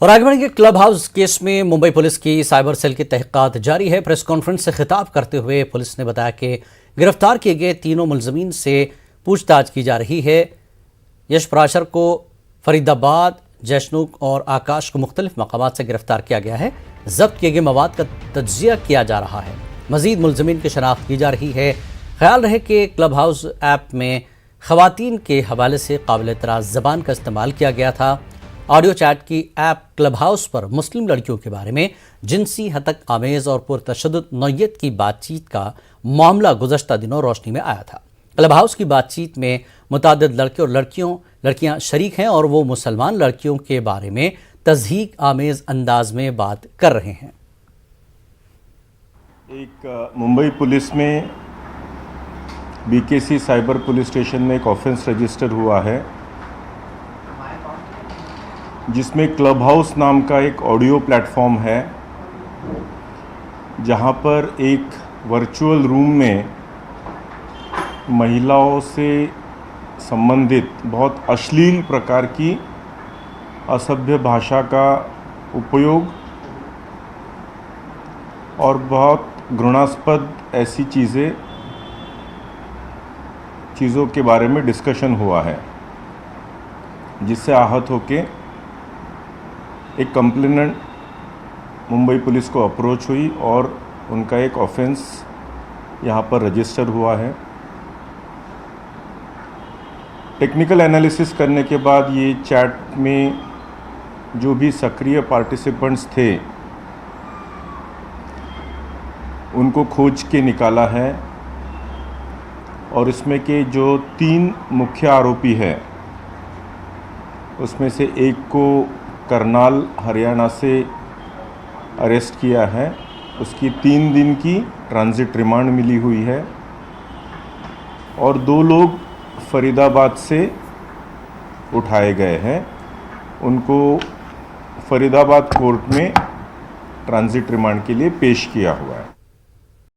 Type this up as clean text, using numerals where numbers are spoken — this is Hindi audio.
और आगे बढ़ेंगे। क्लब हाउस केस में मुंबई पुलिस की साइबर सेल की तहकीकात जारी है। प्रेस कॉन्फ्रेंस से खिताब करते हुए पुलिस ने बताया कि गिरफ्तार किए गए तीनों मुलजमीन से पूछताछ की जा रही है। यश पराशर को फरीदाबाद, जैशनूक और आकाश को मुख्तलिफ मकामात से गिरफ्तार किया गया है। जब्त किए गए मवाद का तज्जिया किया जा रहा है। मजीद मुलजमीन की शनाख्त की जा रही है। ख्याल रहे कि क्लब हाउस ऐप में खवातीन के हवाले से काबिल एतराज़ ज़बान का इस्तेमाल किया गया था। ऑडियो चैट की ऐप क्लब हाउस पर मुस्लिम लड़कियों के बारे में जिनसी हतक आमेज़ और पुरतशद्दुद नौयत की बातचीत का मामला गुज़श्ता दिनों रोशनी में आया था। क्लब हाउस की बातचीत में मुतादिद लड़के और लड़कियां शरीक हैं और वो मुसलमान लड़कियों के बारे में तज़हीक आमेज़ अंदाज में बात कर रहे हैं। एक मुंबई पुलिस में बीकेसी साइबर पुलिस स्टेशन में एक ऑफेंस रजिस्टर हुआ है, जिसमें क्लब हाउस नाम का एक ऑडियो प्लेटफॉर्म है, जहां पर एक वर्चुअल रूम में महिलाओं से संबंधित बहुत अश्लील प्रकार की असभ्य भाषा का उपयोग और बहुत घृणास्पद ऐसी चीज़ों के बारे में डिस्कशन हुआ है, जिससे आहत होके एक कंप्लेनेंट मुंबई पुलिस को अप्रोच हुई और उनका एक ऑफेंस यहाँ पर रजिस्टर हुआ है। टेक्निकल एनालिसिस करने के बाद ये चैट में जो भी सक्रिय पार्टिसिपेंट्स थे उनको खोज के निकाला है और इसमें के जो 3 मुख्य आरोपी हैं उसमें से एक को करनाल हरियाणा से अरेस्ट किया है। उसकी 3 दिन की ट्रांजिट रिमांड मिली हुई है और 2 लोग फरीदाबाद से उठाए गए हैं। उनको फरीदाबाद कोर्ट में ट्रांजिट रिमांड के लिए पेश किया हुआ है।